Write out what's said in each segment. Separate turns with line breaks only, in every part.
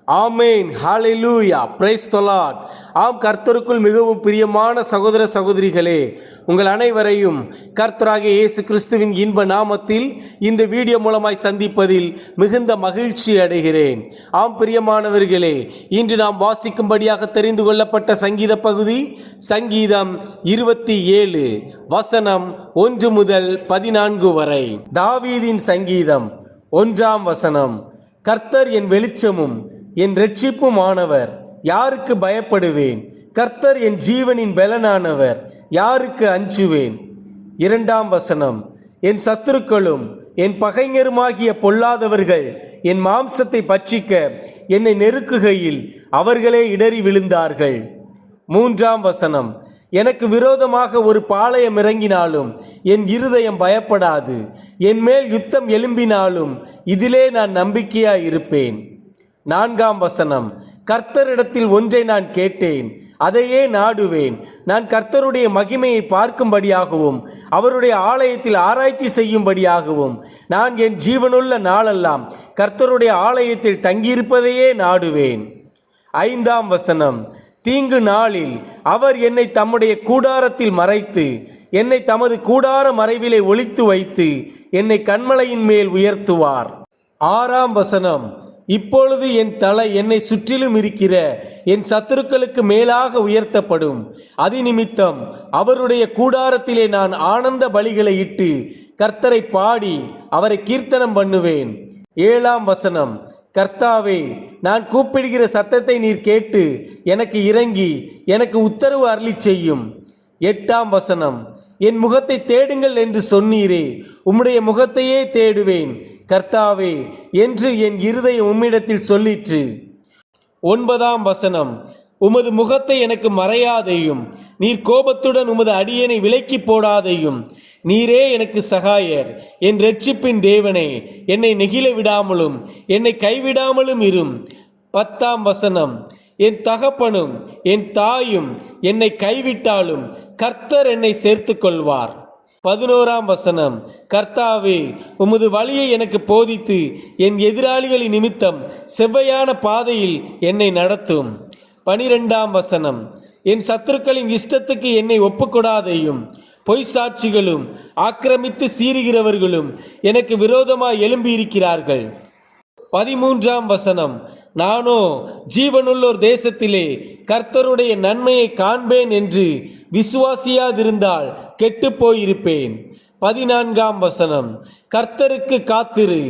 Amen. Hallelujah. Praise the Lord. ஆம், கர்த்தருக்குள் மிகவும் பிரியமான சகோதர சகோதரிகளே, உங்கள் அனைவரையும் கர்த்தராகிய இயேசு கிறிஸ்துவின் இன்ப நாமத்தில் இந்த வீடியோ மூலமாய் சந்திப்பதில் மிகுந்த மகிழ்ச்சி அடைகிறேன். ஆம் பிரியமானவர்களே, இன்று நாம் வாசிக்கும்படியாக தெரிந்து கொள்ளப்பட்ட சங்கீத பகுதி சங்கீதம் 27 வசனம் 1 முதல் 14 வரை. தாவீதின் சங்கீதம் 1ஆம் வசனம். கர்த்தர் என் வெளிச்சமும் என் இரட்சிப்புமானவர், யாருக்கு பயப்படுவேன்? கர்த்தர் என் ஜீவனின் பெலனானவர், யாருக்கு அஞ்சுவேன்? 2ஆம் வசனம். என் சத்துருக்களும் என் பகைஞருமாகிய பொல்லாதவர்கள் என் மாம்சத்தை பட்சிக்க என்னை நெருக்குகையில் அவர்களே இடறி விழுந்தார்கள். 3ஆம் வசனம். எனக்கு விரோதமாக ஒரு பாளையம் இறங்கினாலும் என் இருதயம் பயப்படாது. என் மேல் யுத்தம் எழும்பினாலும் இதிலே நான் நம்பிக்கையாய் இருப்பேன். 4ஆம் வசனம். கர்த்தரிடத்தில் ஒன்றை நான் கேட்டேன், அதையே நாடுவேன். நான் கர்த்தருடைய மகிமையை பார்க்கும்படியாகவும் அவருடைய ஆலயத்தில் ஆராய்ச்சி செய்யும்படியாகவும் நான் என் ஜீவனுள்ள நாளெல்லாம் கர்த்தருடைய ஆலயத்தில் தங்கியிருப்பதையே நாடுவேன். 5ஆம் வசனம். தீங்கு நாளில் அவர் என்னை தம்முடைய கூடாரத்தில் மறைத்து என்னை தமது கூடார மறைவிலே ஒளித்து வைத்து என்னை கன்மலையின் மேல் உயர்த்துவார். 6ஆம் வசனம். இப்பொழுது என் தலை என்னை சுற்றிலும் இருக்கிற என் சத்துருக்களுக்கு மேலாக உயர்த்தப்படும். அதிநிமித்தம் அவருடைய கூடாரத்திலே நான் ஆனந்த பலிகளை இட்டு கர்த்தரை பாடி அவரை கீர்த்தனம் பண்ணுவேன். 7ஆம் வசனம். கர்த்தாவே, நான் கூப்பிடுகிற சத்தத்தை நீர் கேட்டு எனக்கு இறங்கி எனக்கு உத்தரவு அருளி செய்யும். 8ஆம் வசனம். என் முகத்தை தேடுங்கள் என்று சொன்னீரே, உம்முடைய முகத்தையே தேடுவேன் கர்த்தாவே என்று என் இருதயம் உம்மிடத்தில் சொல்லிற்று. 9ஆம் வசனம். உமது முகத்தை எனக்கு மறையாதையும், நீர் கோபத்துடன் உமது அடியனை விலக்கி போடாதையும். நீரே எனக்கு சகாயர், என் இரட்சிப்பின் தேவனே, என்னை நெகிழ விடாமலும் என்னை கைவிடாமலும் இரும். 10ஆம் வசனம். என் தகப்பனும் என் தாயும் என்னை கைவிட்டாலும் கர்த்தர் என்னை சேர்த்து கொள்வார். 11ஆம் வசனம். கர்த்தாவே, உமது வழியை எனக்கு போதித்து என் எதிராளிகளின் நிமித்தம் செவ்வையான பாதையில் என்னை நடத்தும். 12ஆம் வசனம். என் சத்துருக்களின் இஷ்டத்துக்கு என்னை ஒப்புக்கொடாதையும், பொய் சாட்சிகளும் ஆக்கிரமித்து சீறுகிறவர்களும் எனக்கு விரோதமாய் எழும்பியிருக்கிறார்கள். 13ஆம் வசனம். நானோ ஜீவனுள்ளோர் தேசத்திலே கர்த்தருடைய நன்மையை காண்பேன் என்று விசுவாசியாதிருந்தால் கெட்டு போயிருப்பேன். 14ஆம் வசனம். கர்த்தருக்கு காத்திரு,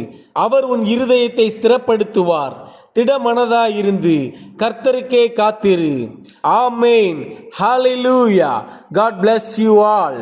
அவர் உன் இருதயத்தை ஸ்திரப்படுத்துவார். திடமனதாயிருந்து கர்த்தருக்கே காத்திரு. ஆமேன். ஹalleluya. God bless you all.